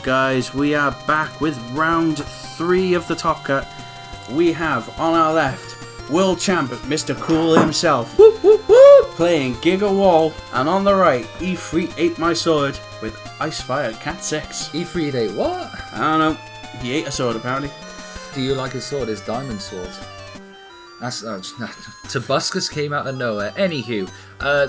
guys, we are back with round 3 of the Top Cut. We have on our left world champ Mr. Cool himself, whoop, whoop, whoop, playing GigaWoL, and on the right E3 ate my sword with Icefire Cat 6. E3 ate what? I don't know, he ate a sword apparently. Do you like his sword, his diamond sword? That's Tobuscus came out of nowhere. Anywho,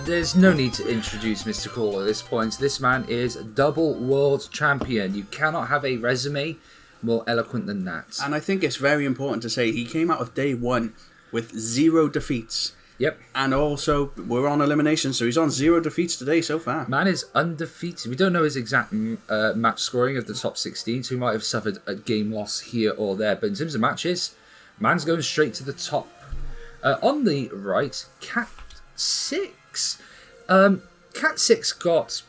there's no need to introduce Mr. Cool at this point. This man is double world champion. You cannot have a resume more eloquent than that. And I think it's very important to say he came out of day 1 with 0 defeats. Yep. And also, we're on elimination, so he's on 0 defeats today so far. Man is undefeated. We don't know his exact match scoring of the top 16, so he might have suffered a game loss here or there. But in terms of matches, man's going straight to the top. On the right, Cat 6. Cat 6 got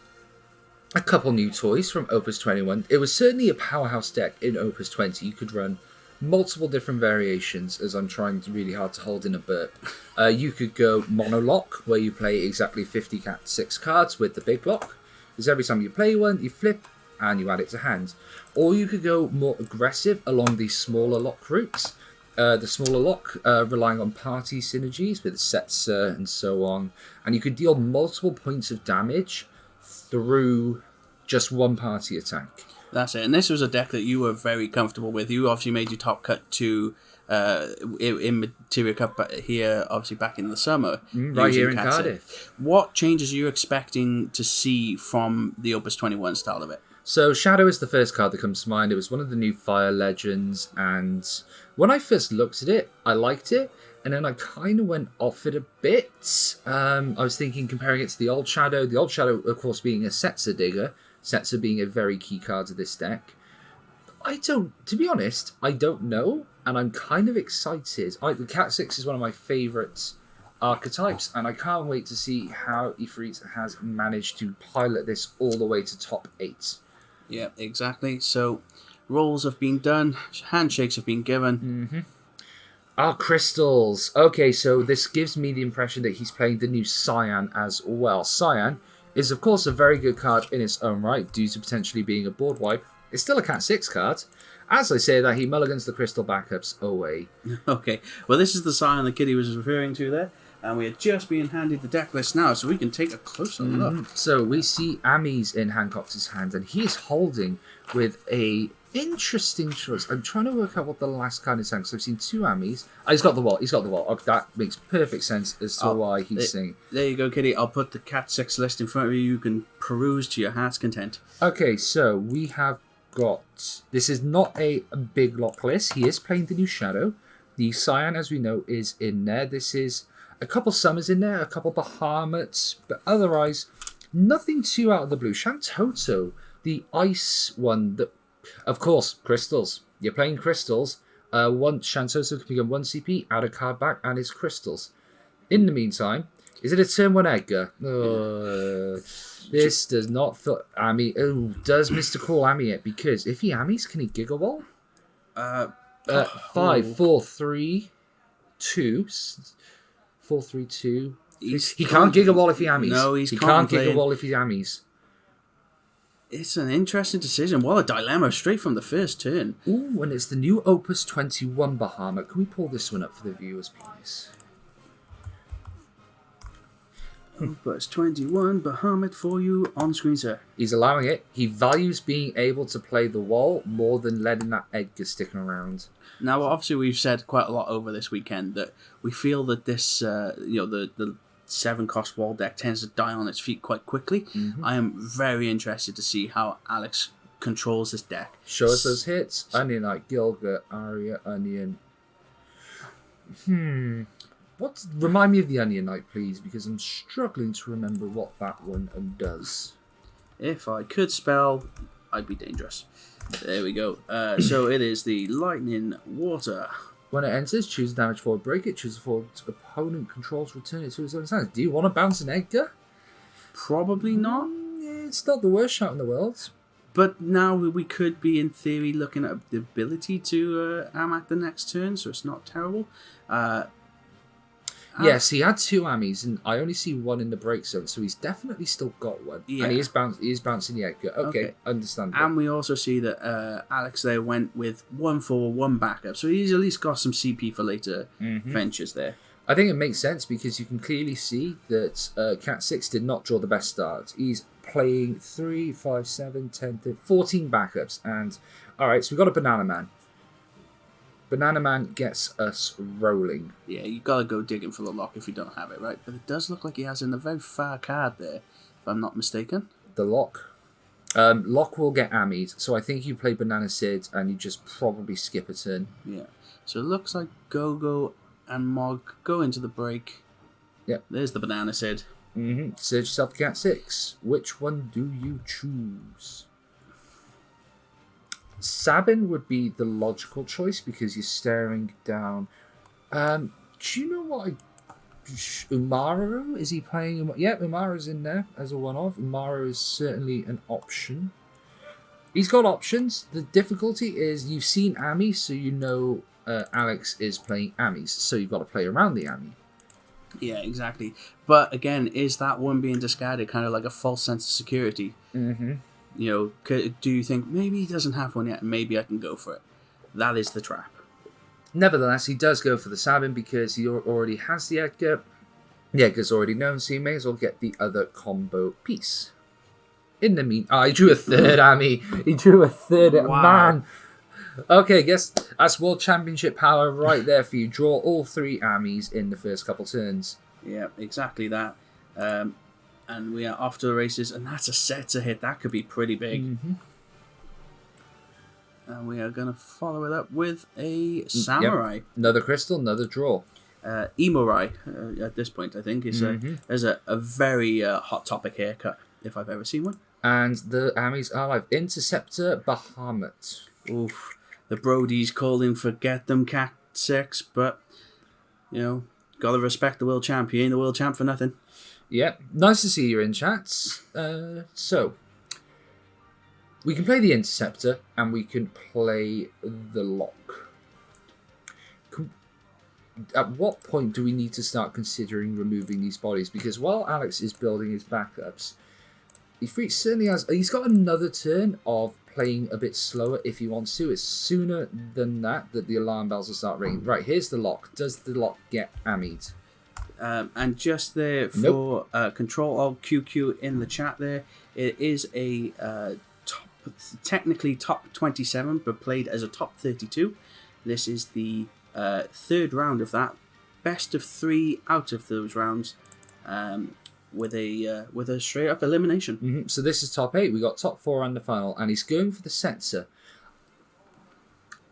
a couple new toys from Opus 21. It was certainly a powerhouse deck in Opus 20. You could run multiple different variations, as I'm trying really hard to hold in a burp. You could go monolock, where you play exactly 50 Cat 6 cards with the big block, because every time you play one, you flip and you add it to hand. Or you could go more aggressive along the smaller lock routes. The smaller lock, relying on party synergies with Setzer and so on. And you could deal multiple points of damage through just one party attack. That's it. And this was a deck that you were very comfortable with. You obviously made your top cut to in Materia Cup here, obviously back in the summer. Right here in Cardiff. What changes are you expecting to see from the Opus 21 style of it? So Shadow is the first card that comes to mind. It was one of the new Fire Legends, and when I first looked at it, I liked it, and then I kind of went off it a bit. I was thinking, comparing it to the old Shadow, of course, being a Setzer digger, Setzer being a very key card to this deck. To be honest, I don't know, and I'm kind of excited. The Cat 6 is one of my favourite archetypes, and I can't wait to see how Ifrit has managed to pilot this all the way to top 8. Yeah, exactly. So, rolls have been done, handshakes have been given. Crystals. Okay, so this gives me the impression that he's playing the new Cyan as well. Cyan is, of course, a very good card in its own right, due to potentially being a board wipe. It's still a Cat 6 card. As I say that, he mulligans the crystal backups away. Okay, well, this is the Cyan the Kitty was referring to there. And we are just being handed the deck list now, so we can take a closer look. So we see Amis in Hancox's hand, and he is holding with a interesting choice. I'm trying to work out what the last card is saying, because I've seen 2 Amis. He's got the wall. Oh, that makes perfect sense as to why he's saying. There you go, Kitty. I'll put the Cat 6 list in front of you. You can peruse to your heart's content. Okay, so we have got... This is not a big lock list. He is playing the new Shadow. The Cyan, as we know, is in there. This is... a couple Summers in there, a couple Bahamut, but otherwise, nothing too out of the blue. Shantoto, the ice one, that, of course, crystals. You're playing crystals. Shantoto can become 1 CP, add a card back, and it's crystals. In the meantime, is it a turn 1 Edgar? This does not feel... Ami. Oh, does Mr. Cool Ami it? Because if he Amis, can he GigaWoL? 5, 4, 3, 2... 4-3-2. He can't GigaWoL if he Amis. No, he can't GigaWoL if he Amis. It's an interesting decision. What a dilemma straight from the first turn. Ooh, and it's the new Opus 21 Bahamut. Can we pull this one up for the viewers, please? Opus 21 Bahamut for you on screen, sir. He's allowing it. He values being able to play the wall more than letting that Edgar sticking around. Now, obviously, we've said quite a lot over this weekend that we feel that this, the 7-cost wall deck tends to die on its feet quite quickly. I am very interested to see how Alex controls this deck. Show us those hits. Onion Knight, Gilga, Arya, Onion. Remind me of the Onion Knight, please, because I'm struggling to remember what that one does. If I could spell, I'd be dangerous. There we go. So it is the Lightning Water. When it enters, choose damage forward, break it. Choose a forward opponent controls, return it to its own hands. Do you want to bounce an Edgar? Probably not. It's not the worst shot in the world. But now we could be, in theory, looking at the ability to Amac the next turn, so it's not terrible. Yes, he had 2 Ammies, and I only see 1 in the break zone, so he's definitely still got 1. Yeah. And he is bouncing the Edgar. Okay, understandable. And we also see that Alex there went with 1 forward, 1 backup, so he's at least got some CP for later ventures there. I think it makes sense because you can clearly see that Cat 6 did not draw the best start. He's playing 3, 5, 7, 10, 13, 14 backups. And, alright, so we've got a Banana Man. Banana Man gets us rolling. Yeah, you got to go digging for the lock if you don't have it, right? But it does look like he has in a very far card there, if I'm not mistaken. The lock. Lock will get Ammies, so I think you play Banana Sid and you just probably skip a turn. Yeah. So it looks like Gogo and Mog go into the break. Yep. There's the Banana Sid. Search yourself Cat 6. Which one do you choose? Sabin would be the logical choice because you're staring down. Do you know what? Umaru? Is he playing? Yeah, Umaru's in there as a one-off. Umaru is certainly an option. He's got options. The difficulty is you've seen Ami, so you know Alex is playing Amis, so you've got to play around the Ami. Yeah, exactly. But again, is that one being discarded kind of like a false sense of security? You know, do you think maybe he doesn't have one yet? Maybe I can go for it. That is the trap. Nevertheless, he does go for the Sabin because he already has the Edgar. The Edgar's already known, so he may as well get the other combo piece. In the mean, he drew a third Ami. He drew a third man. Okay, guess that's World Championship power right there for you. Draw all 3 Amis in the first couple turns. Yeah, exactly that. And we are off to the races, and that's a set to hit. That could be pretty big. And we are going to follow it up with a Samurai. Yep. Another crystal, another draw. Emorai, at this point, I think, is a very hot topic haircut, if I've ever seen one. And the Amis are live. Interceptor, Bahamut. Oof. The Brodies calling for get them Cat 6, but, you know, got to respect the world champ. He ain't the world champ for nothing. Yep. Nice to see you in chats. So, we can play the Interceptor and we can play the Lock. At what point do we need to start considering removing these bodies? Because while Alex is building his backups, he certainly has. He's got another turn of playing a bit slower if he wants to. It's sooner than that the alarm bells will start ringing. Right, here's the Lock. Does the Lock get Amid? And just there for Control Alt QQ in the chat there, it is a technically top 27, but played as a top 32. This is the third round of that. Best of 3 out of those rounds, with a straight up elimination. So this is top 8. We got top 4 and the final, and he's going for the Setzer.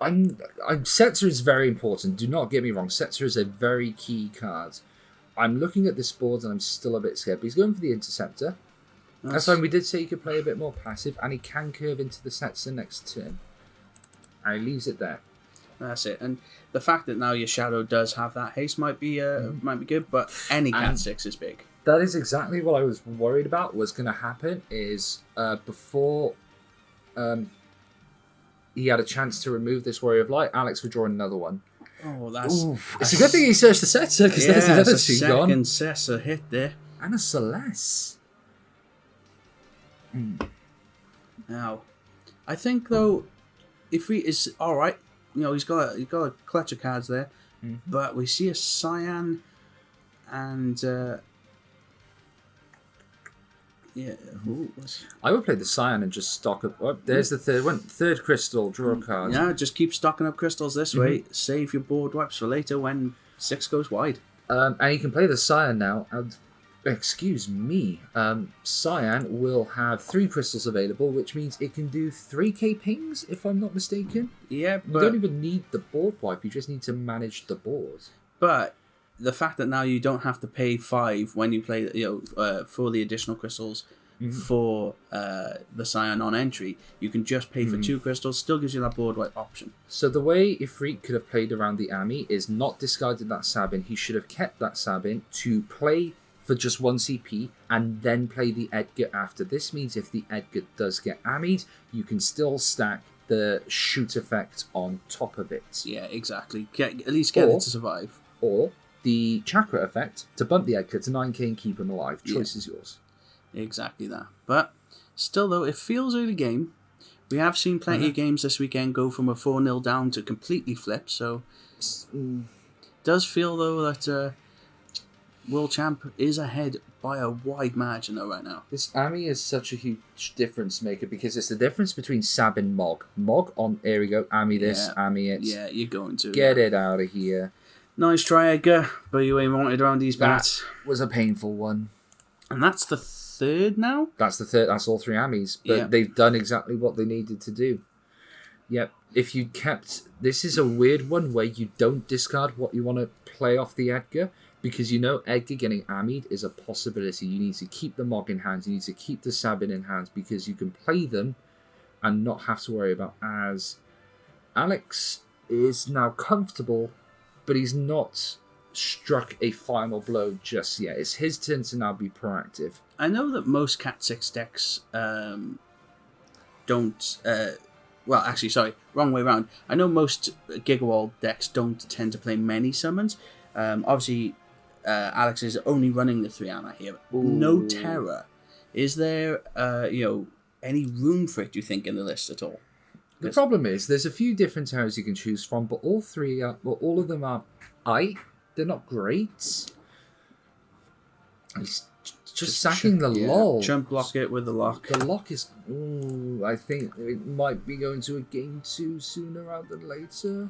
Setzer is very important. Do not get me wrong. Setzer is a very key card. I'm looking at this board and I'm still a bit scared. But he's going for the Interceptor. That's fine. We did say he could play a bit more passive, and he can curve into the Setzer next turn. And he leaves it there. That's it. And the fact that now your Shadow does have that haste might be good, but any Cat 6 is big. That is exactly what I was worried about was going to happen. Is before he had a chance to remove this Warrior of Light, Alex would draw another one. Oh, that's... It's a good thing he searched the Setzer, because there's another 2 gone. Second Setzer hit there. And a Celeste. Now, I think, though, if he is... Alright, you know, he's got a clutch of cards there, but we see a Cyan and... yeah, I would play the Cyan and just stock up. Oh, there's the third crystal. Draw a card. Yeah, just keep stocking up crystals this way. Save your board wipes for later when 6 goes wide. And you can play the Cyan now. And excuse me, Cyan will have 3 crystals available, which means it can do 3k pings, if I'm not mistaken. Yeah, but you don't even need the board wipe. You just need to manage the board. But the fact that now you don't have to pay 5 when you play, for the additional crystals for the Cyan on entry, you can just pay for 2 crystals. Still gives you that board wipe option. So the way Ifrit could have played around the Ami is not discarded that Sabin. He should have kept that Sabin to play for just 1 CP and then play the Edgar after. This means if the Edgar does get Amid, you can still stack the shoot effect on top of it. Yeah, exactly. At least get it to survive. Or the Chakra effect to bump the Edgar to 9k and keep him alive. Choice is yours. Exactly that. But still, though, it feels early game. We have seen plenty of games this weekend go from a 4-0 down to completely flip, so it does feel, though, that World Champ is ahead by a wide margin, though, right now. This Ami is such a huge difference maker because it's the difference between Sab and Mog. Mog on, here we go, Ami this, Ami it. Yeah, you're going to. Get it out of here. Nice try, Edgar, but you ain't wanted around these bats. That was a painful one. And that's the third now? That's the third. That's all 3 Amis. But they've done exactly what they needed to do. Yep. If you kept... This is a weird one where you don't discard what you want to play off the Edgar. Because you know Edgar getting Ami'd is a possibility. You need to keep the Mog in hand. You need to keep the Sabin in hand. Because you can play them and not have to worry about as. Alex is now comfortable, but he's not struck a final blow just yet. It's his turn to now be proactive. I know that most Cat 6 decks don't... well, actually, sorry, wrong way around. I know most GigaWoL decks don't tend to play many summons. Obviously, Alex is only running the 3 Ama here. Ooh. No Terror. Is there, any room for it, do you think, in the list at all? The problem is, there's a few different terrors you can choose from, but all of them are they're not great. He's just sacking the lol. Jump block it with the lock. The lock is... Ooh, I think it might be going to a game 2 sooner rather than later.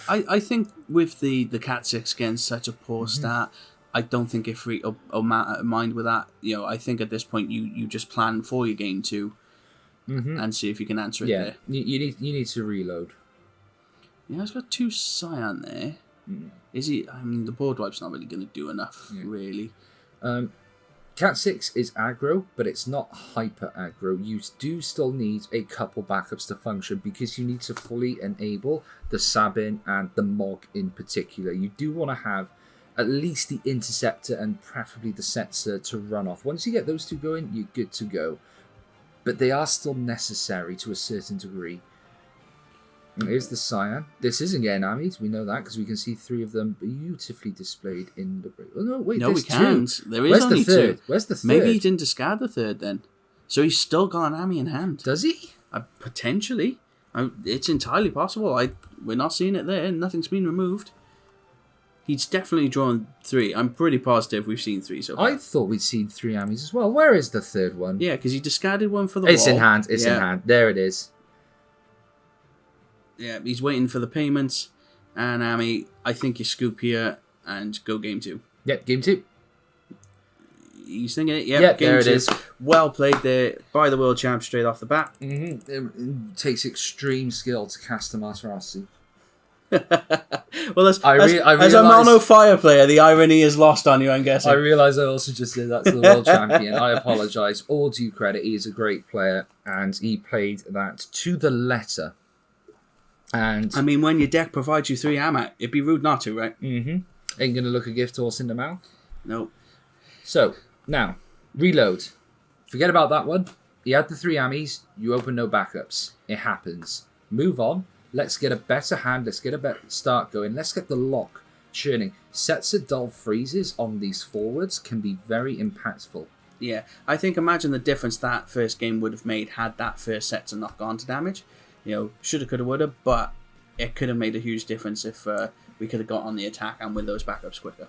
I think with the Cat 6 getting such a poor start, I don't think if we mind with that. I think at this point you just plan for your game 2 and see if you can answer it there. You need to reload. Yeah, he's got 2 Cyan there. Is he? I mean, the board wipe's not really going to do enough, really. Cat 6 is aggro, but it's not hyper aggro. You do still need a couple backups to function because you need to fully enable the Sabin and the Mog in particular. You do want to have at least the Interceptor and preferably the Setzer to run off. Once you get those 2 going, you're good to go. But they are still necessary to a certain degree. Here's the Cyan. This isn't getting Ami'd, we know that, because we can see 3 of them beautifully displayed in the break. Oh, no, wait, no, there's we can't. 2. There is Where's only the third? 2. Where's the third? Maybe he didn't discard the 3rd then. So he's still got an Ami in hand. Does he? Potentially. It's entirely possible. We're not seeing it there. Nothing's been removed. He's definitely drawn 3. I'm pretty positive we've seen 3 so far. I thought we'd seen 3 Amis as well. Where is the 3rd one? Yeah, because he discarded one for the It's wall. in hand. It's in hand. There it is. Yeah, he's waiting for the payments. And Ami, I think you scoop here and go game 2. Yep, game 2. He's thinking it. Yep, game there 2. it is. Well played there by the world champ straight off the bat. It takes extreme skill to cast a Maserati. Well, as a mono fire player, the irony is lost on you, I'm guessing. I realise I also just did that to the world champion. I apologise. All due credit. He is a great player, and he played that to the letter. And I mean, when your deck provides you 3 Ama, it'd be rude not to, right? Ain't gonna look a gift horse in the mouth. Nope. So now reload. Forget about that one. You had the 3 Amis. You open no backups. It happens. Move on. Let's get a better hand. Let's get a better start going. Let's get the lock churning. Sets of dull freezes on these forwards can be very impactful. Yeah, I think imagine the difference that first game would have made had that first set to not gone to damage. Shoulda, coulda, woulda, but it could have made a huge difference if we could have got on the attack and with those backups quicker.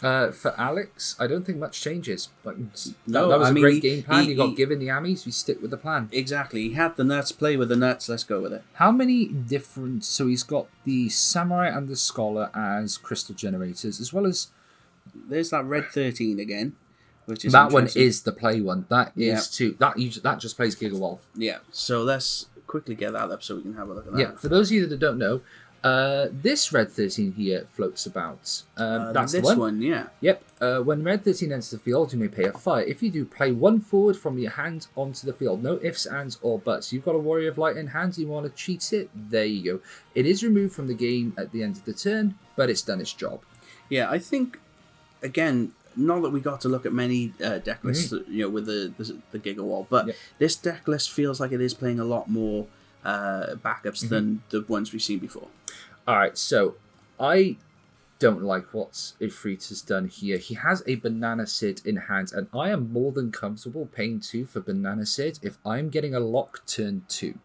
For Alex, I don't think much changes. That No, was I a mean, great game plan. You got given the Amis, we stick with the plan. Exactly. He had the nuts, play with the nuts, let's go with it. How many different... So he's got the Samurai and the Scholar as crystal generators, as well as... There's that red 13 again, which is that one is the play one. That is too... That just plays GigaWoL. Yeah, so let's quickly get that up so we can have a look at that. Yeah, for those of you that don't know, this red 13 here floats about. That's this the one. one, yeah. Yep. When red 13 enters the field, you may pay a fire. If you do, play 1 forward from your hand onto the field. No ifs, ands, or buts. You've got a Warrior of Light in hand. You want to cheat it? There you go. It is removed from the game at the end of the turn, but it's done its job. Yeah, I think, again, not that we got to look at many deck lists, with the GigaWoL, but this deck list feels like it is playing a lot more backups than the ones we've seen before. All right, so I don't like what Ifrit done here. He has a Banana Sid in hand, and I am more than comfortable paying 2 for Banana Sid if I'm getting a lock turn 2.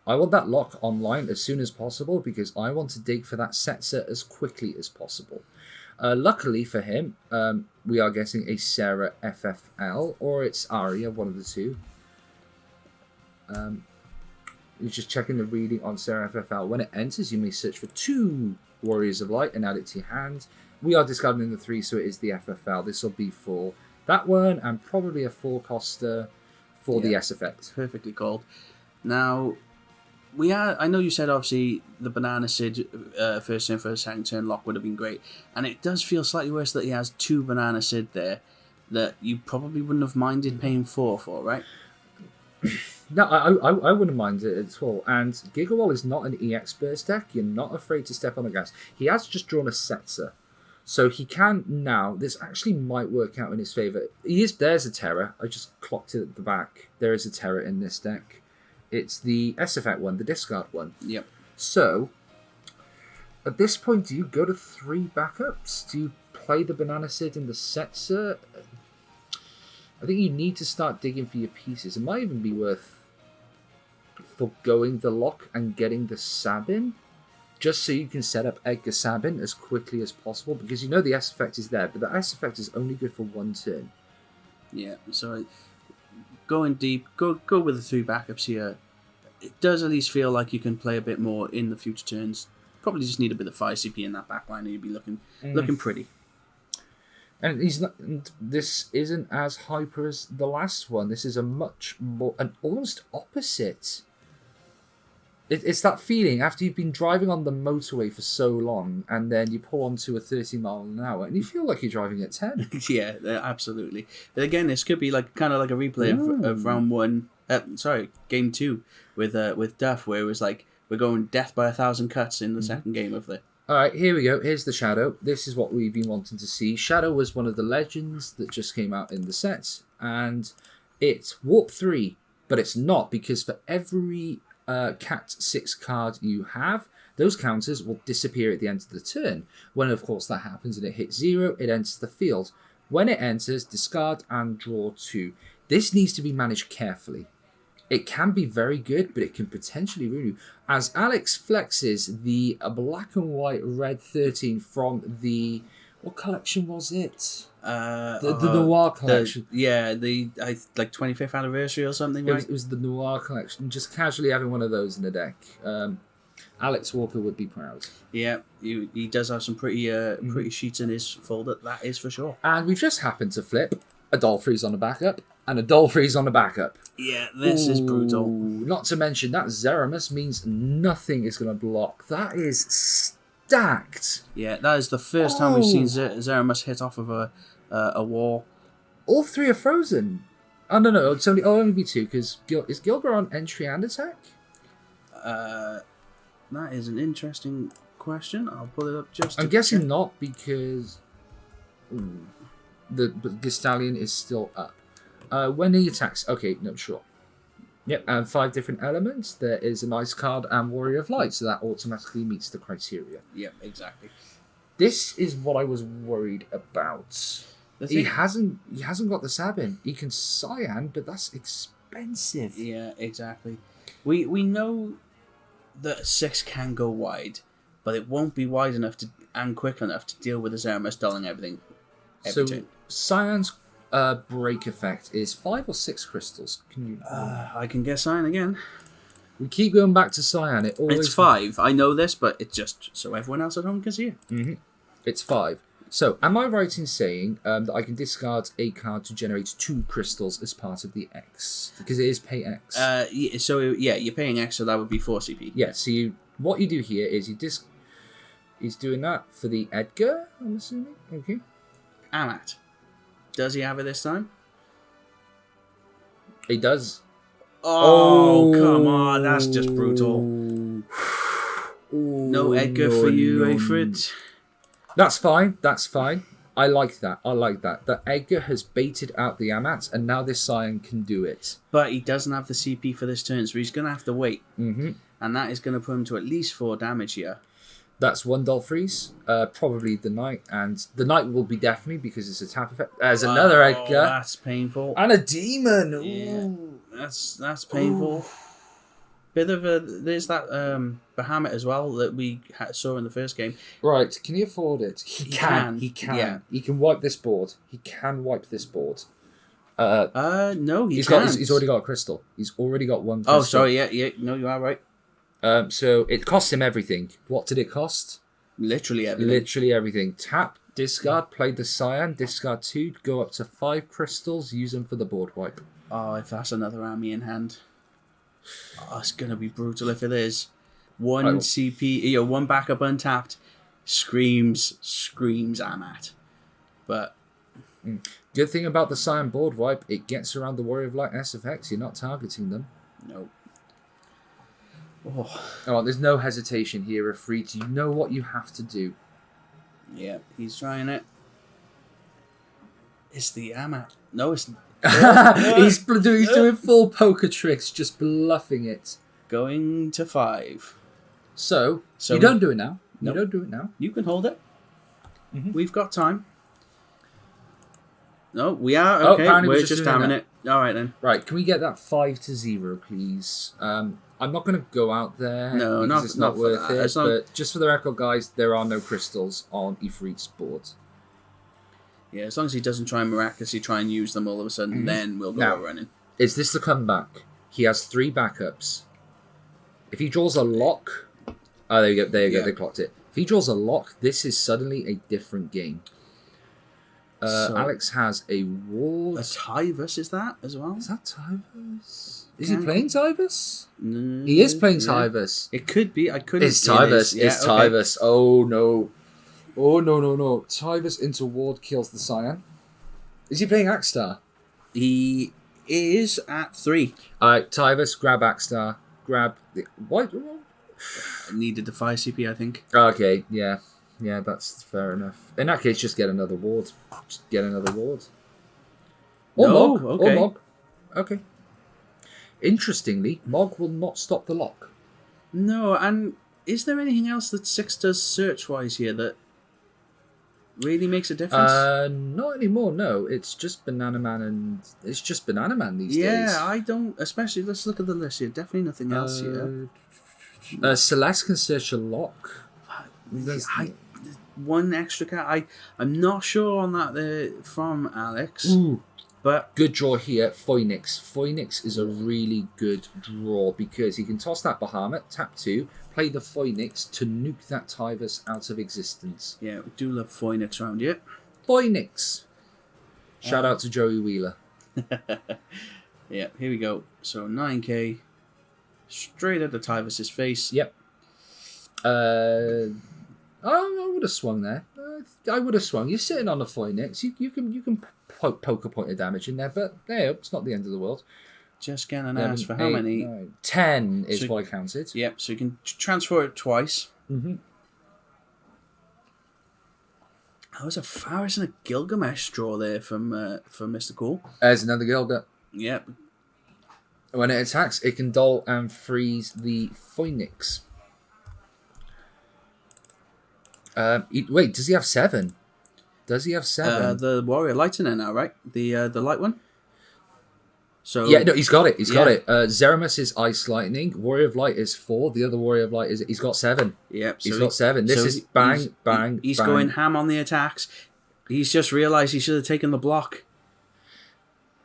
I want that lock online as soon as possible because I want to dig for that Setzer as quickly as possible. Luckily for him, we are getting a Sarah FFL, or it's Aria, one of the two. You're just checking the reading on Sarah FFL. When it enters, you may search for 2 Warriors of Light and add it to your hand. We are discarding the 3, so it is the FFL. This will be for that one, and probably a 4-coster for the S effect. Perfectly called. Now, I know you said obviously the Banana Sid first turn for a second turn lock would have been great, and it does feel slightly worse that he has 2 Banana Sid there that you probably wouldn't have minded paying 4 for, right? No, I wouldn't mind it at all. And GigaWoL is not an EX burst deck. You're not afraid to step on the gas. He has just drawn a Setzer, so he can now. This actually might work out in his favour. There's a Terror. I just clocked it at the back. There is a Terror in this deck. It's the S effect one, the discard one. Yep. So, at this point, do you go to 3 backups? Do you play the Banana Sid and the Setzer? I think you need to start digging for your pieces. It might even be worth forgoing the lock and getting the Sabin, just so you can set up Edgar Sabin as quickly as possible, because you know the S effect is there, but the S effect is only good for 1 turn. Yeah, so going deep, go with the 3 backups here. It does at least feel like you can play a bit more in the future turns. Probably just need a bit of 5 CP in that backline and you'd be looking pretty. And this isn't as hyper as the last one. This is a much more, an almost opposite. It's that feeling after you've been driving on the motorway for so long, and then you pull onto a 30 mile an hour, and you feel like you're driving at 10. Yeah, absolutely. But again, this could be kind of like a replay of round 1. Game 2 with Duff, where it was like we're going death by 1,000 cuts in the second game of the. All right, here we go. Here's the Shadow. This is what we've been wanting to see. Shadow was one of the legends that just came out in the set, and it's Warp 3, but it's not, because for every Cat 6 card you have, those counters will disappear at the end of the turn. When, of course, that happens and it hits 0, it enters the field. When it enters, discard and draw 2. This needs to be managed carefully. It can be very good, but it can potentially ruin you. As Alex flexes the black and white red 13 from the... What collection was it? The Noir collection. The 25th anniversary or something, right? It was the Noir collection. Just casually having one of those in the deck. Alex Walker would be proud. Yeah, he does have some pretty sheets in his folder, that is for sure. And we've just happened to flip a Dolphreeze on a backup and a Dolphreeze on a backup. Yeah, this is brutal. Not to mention that Zeramus means nothing is going to block. That is stacked. Yeah, that is the first time we've seen Zeramus hit off of a wall. All 3 are frozen. Oh, no, it'll only be 2, because is Gilbert on entry and attack? That is an interesting question. I'll pull it up just I'm guessing not, because the Gestallion is still up. When he attacks, okay, no, sure. Yep, and 5 different elements. There is an Ice card and Warrior of Light, so that automatically meets the criteria. Yep, exactly. This is what I was worried about. He hasn't got the Sabin. He can Cyan, but that's expensive. Yeah, exactly. We know that 6 can go wide, but it won't be wide enough and quick enough to deal with the Zeramus dulling everything every turn. Cyan's break effect is 5 or 6 crystals. Can you? I can guess Cyan again. We keep going back to Cyan. It's 5. I know this, but it's just so everyone else at home can see it. Mm-hmm. It's 5. So, am I right in saying that I can discard a card to generate 2 crystals as part of the X? Because it is pay X. You're paying X, so that would be 4 CP. Yeah, so what you do here is he's doing that for the Edgar, I'm assuming? Okay. Amat. Does he have it this time? He does. Oh, come on. That's just brutal. No Edgar for you, Afrid. That's fine. I like that. I like that. That Edgar has baited out the Amat, and now this Scion can do it. But he doesn't have the CP for this turn, so he's going to have to wait. Mm-hmm. And that is going to put him to at least 4 damage here. That's one Doll Freeze, probably the Knight, and the Knight will be definitely because it's a tap effect. There's another Edgar. That's painful. And a Demon. Yeah, that's painful. Ooh. Bit of a... There's that Bahamut as well that we saw in the first game. Right, can he afford it? He can. Yeah. He can wipe this board. He can wipe this board. No, he's already got a crystal. He's already got one crystal. Oh, sorry, yeah. No, you are right. So it costs him everything. What did it cost? Literally everything. Literally everything. Tap, discard, play the Scion, discard 2, go up to 5 crystals, use them for the board wipe. Oh, if that's another army in hand. Oh, it's going to be brutal if it is. One CP, one backup untapped. Screams Amat. But... Good thing about the Scion board wipe, it gets around the Warrior of Light SFX. You're not targeting them. Nope. Oh, there's no hesitation here, Ifrit. You know what you have to do. Yeah, he's trying it. It's the Amat. No, it's... he's doing full poker tricks, just bluffing it. Going to 5. So you don't do it now. Nope. You don't do it now. You can hold it. Mm-hmm. We've got time. No, we are. Okay, we're just damming it. All right, then. Right, can we get that 5-0, please? I'm not going to go out there. No, because it's not worth it. But just for the record, guys, there are no crystals on Ifrit's board. Yeah, as long as he doesn't try and miraculously try and use them all of a sudden, then we'll go running. Is this the comeback? He has 3 backups. If he draws a lock... Oh, there you go. There you go. They clocked it. If he draws a lock, this is suddenly a different game. Alex has a ward. A Tyvus, is that as well? Is that Tyvus? Is he playing Tyvus? No, he is playing Tyvus. It could be. I couldn't. It's Tyvus. It's Tyvus. Oh no. Oh no. Tyvus into ward kills the Scion. Is he playing Axstar? He is at 3. Alright, Tyvus, grab Axstar. Grab the... What? Needed the 5 CP, I think. Okay, yeah. Yeah, that's fair enough. In that case, just get another ward. Just get another ward. Or Mog. Okay. Or Mog. Okay. Interestingly, Mog will not stop the lock. No, and is there anything else that 6 does search-wise here that really makes a difference? Not anymore, no. It's just Banana Man these days. Yeah, I don't... Especially, let's look at the list here. Definitely nothing else here. Celeste can search a lock. One extra card. I'm not sure on that from Alex. Ooh. But good draw here, Phoenix. Phoenix is a really good draw because he can toss that Bahamut, tap 2, play the Phoenix to nuke that Tyvus out of existence. Yeah, we do love Phoenix around here. Phoenix! Shout out to Joey Wheeler. Yeah, here we go. So 9k, straight at the Tyvus's face. Yep. I would have swung there. I would have swung. You're sitting on a Phoenix. You can poke a point of damage in there, but it's not the end of the world. Just getting asked for how many? 9, 10 is what I counted. Yep, so you can transfer it twice. Mm-hmm. That was a Faris and a Gilgamesh draw there from Mr. Cool. There's another Gilga. Yep. When it attacks, it can dull and freeze the Phoenix. Wait, does he have 7? Does he have 7? The Warrior Light's in there now, right? The light one? So yeah, no, he's got it. He's got it. Zeramus is Ice Lightning. Warrior of Light is 4. The other Warrior of Light he's got 7. Yep. He's got 7. This is bang, bang, He's bang. going ham on the attacks. He's just realised he should have taken the block.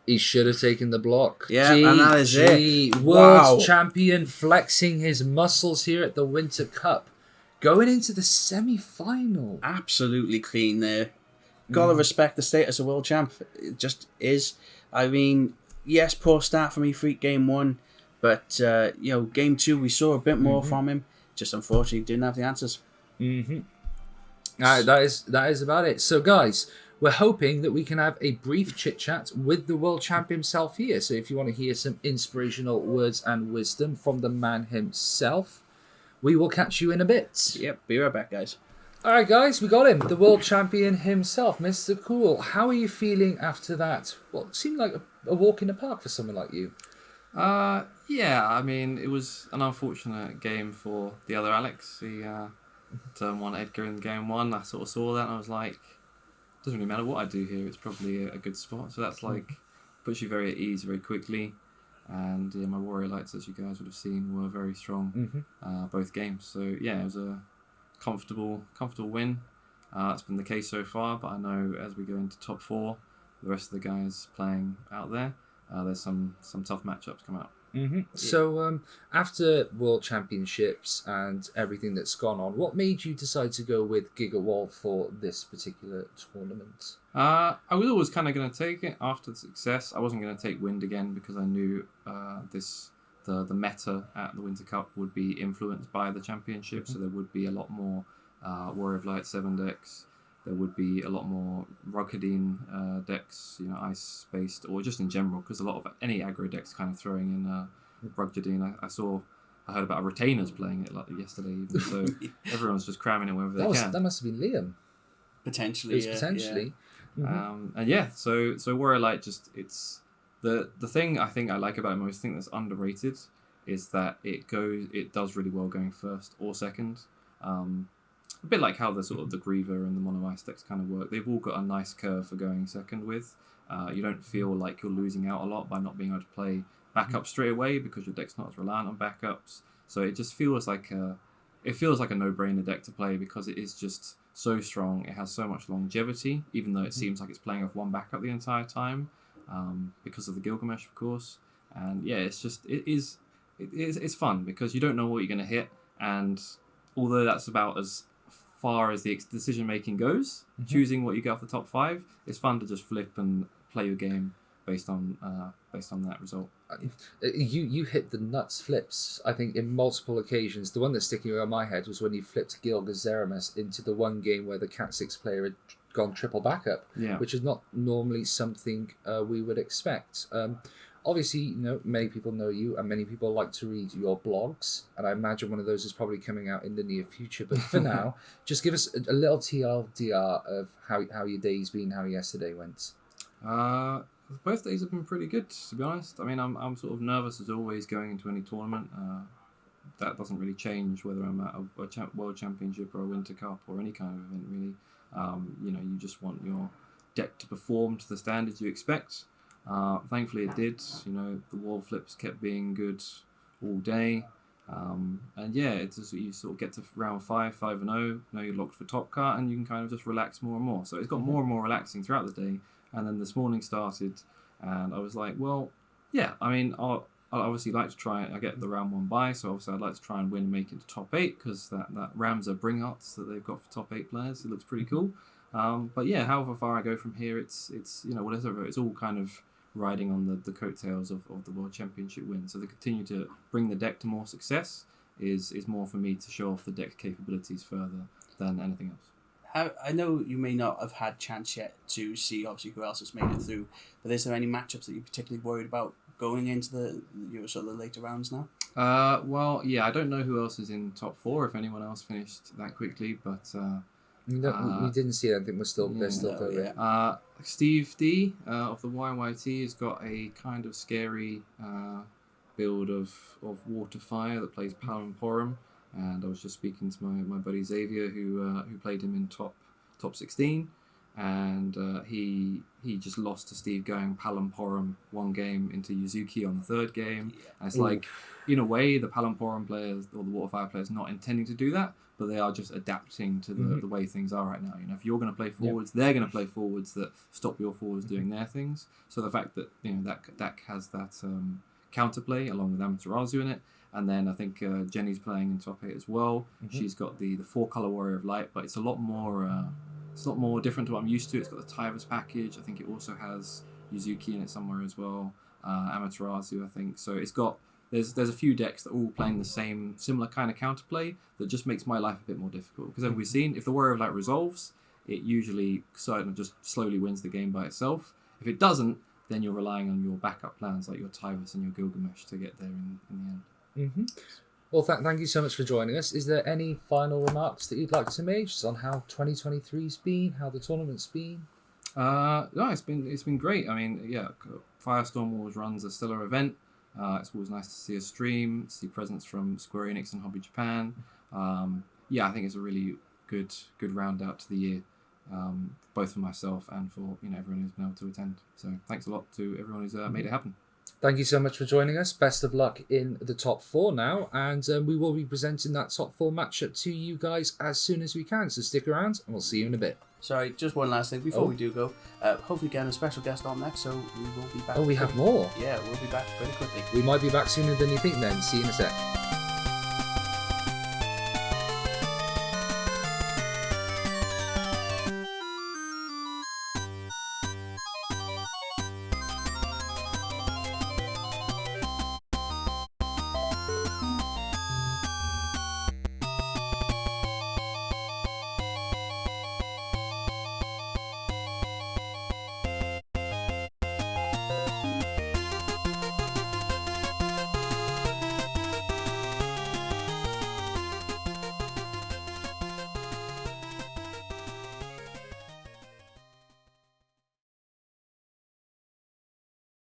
He should have taken the block. Yeah, and that is it. World champion flexing his muscles here at the Winter Cup. Going into the semi-final. Absolutely clean there. Gotta respect the status of world champ. It just is. I mean, yes, poor start from Ifrit game 1, but game 2 we saw a bit more from him. Just unfortunately didn't have the answers. That is about it. So guys, we're hoping that we can have a brief chit chat with the world champ himself here. So if you want to hear some inspirational words and wisdom from the man himself, we will catch you in a bit. Yep, be right back, guys. All right, guys, we got him. The world champion himself, Mr. Cool. How are you feeling after that? Well, it seemed like a walk in the park for someone like you. Yeah, I mean, it was an unfortunate game for the other Alex. He turn one Edgar in game one. I sort of saw that and I was like, doesn't really matter what I do here, it's probably a good spot. So that's like, puts you very at ease very quickly. And yeah, my warrior lights, as you guys would have seen, were very strong both games. So yeah, it was a comfortable win. That's been the case so far, but I know as we go into top 4, the rest of the guys playing out there, there's some tough matchups come out. So after World Championships and everything that's gone on, what made you decide to go with GigaWoL for this particular tournament? I was always kind of going to take it after the success. I wasn't going to take Wind again because I knew the meta at the Winter Cup would be influenced by the championship, so there would be a lot more Warrior of Light 7 decks. There would be a lot more Rockadine decks, ice-based, or just in general, because a lot of any aggro decks kind of throwing in Rockadine. I heard about Retainers playing it like yesterday even, so everyone's just cramming it wherever they can. That must have been Liam. Potentially, It was potentially. Yeah. And yeah, so Warrior Light it's the thing I think I like about it most, thing that's underrated, is that it does really well going first or second. A bit like how the sort of the Griever and the Mono Ice decks kind of work. They've all got a nice curve for going second with. You don't feel like you're losing out a lot by not being able to play backup straight away because your deck's not as reliant on backups. So it just feels like a no-brainer deck to play because it is just so strong. It has so much longevity, even though it seems like it's playing off one backup the entire time, because of the Gilgamesh, of course. And yeah, it's fun because you don't know what you're going to hit, and although that's about as far as the decision making goes, choosing what you get off the top 5, it's fun to just flip and play your game based on that result. You hit the nuts flips, I think, in multiple occasions. The one that's sticking around my head was when you flipped Gilgamesh Zeramis into the one game where the Cat 6 player had gone triple backup, which is not normally something we would expect. Obviously, many people know you, and many people like to read your blogs, and I imagine one of those is probably coming out in the near future. But for now, just give us a little TLDR of how your day's been, how yesterday went. Both days have been pretty good, to be honest. I mean, I'm sort of nervous as always going into any tournament. That doesn't really change whether I'm at a World Championship or a Winter Cup or any kind of event, really. You just want your deck to perform to the standards you expect. Thankfully it did. The wall flips kept being good all day. And yeah, it's just you sort of get to round 5-0, now you're locked for top cut, and you can kind of just relax more and more. So it's got more and more relaxing throughout the day. And then this morning started, and I was like, well, yeah, I mean, I'll obviously like to try. I get the round 1 bye, so obviously I'd like to try and win and make it to top 8, because that Ramza bring outs that they've got for top 8 players, it looks pretty cool. But yeah, however far I go from here, it's whatever. It's all kind of riding on the coattails of the World Championship win. So they continue to bring the deck to more success is more for me to show off the deck's capabilities further than anything else. I know you may not have had chance yet to see obviously who else has made it through, but is there any matchups that you're particularly worried about going into the sort of the later rounds now? Well, yeah, I don't know who else is in top 4 if anyone else finished that quickly, but we didn't see anything. They're still going. Steve D of the YYT has got a kind of scary build of Water Fire that plays Palamporum, and I was just speaking to my buddy Xavier who played him in top 16, and he just lost to Steve going Palamporum one game into Yuzuki on the third game. And it's like, in a way, the Palamporum players or the Water Fire players not intending to do that, but they are just adapting to the way things are right now. If you're going to play forwards, they're going to play forwards that stop your forwards doing their things. So the fact that that has that counterplay along with Amaterasu in it, and then I think Jenny's playing in top 8 as well. She's got the 4-color Warrior of Light, but it's a lot more different to what I'm used to. It's got the Tivus package. I think it also has Yuzuki in it somewhere as well. Amaterasu, I think. So it's got there's a few decks that are all playing the similar kind of counterplay that just makes my life a bit more difficult. Because as we've seen, if the Warrior of Light resolves, it usually sort of just slowly wins the game by itself. If it doesn't, then you're relying on your backup plans like your Tivus and your Gilgamesh to get there in the end. Well, thank you so much for joining us. Is there any final remarks that you'd like to make just on how 2023's been, how the tournament's been? No, it's been great. I mean, yeah, Firestorm always runs a stellar event. It's always nice to see a stream, see presence from Square Enix and Hobby Japan. Yeah, I think it's a really good round out to the year, both for myself and for everyone who's been able to attend. So thanks a lot to everyone who's made it happen. Thank you so much for joining us. Best of luck in the top 4 now, and we will be presenting that top 4 matchup to you guys as soon as we can. So stick around, and we'll see you in a bit. Sorry, just one last thing before we do go. Hopefully get a special guest on next, so we will be back. Oh, we have more? Yeah, we'll be back pretty quickly. We might be back sooner than you think then. See you in a sec.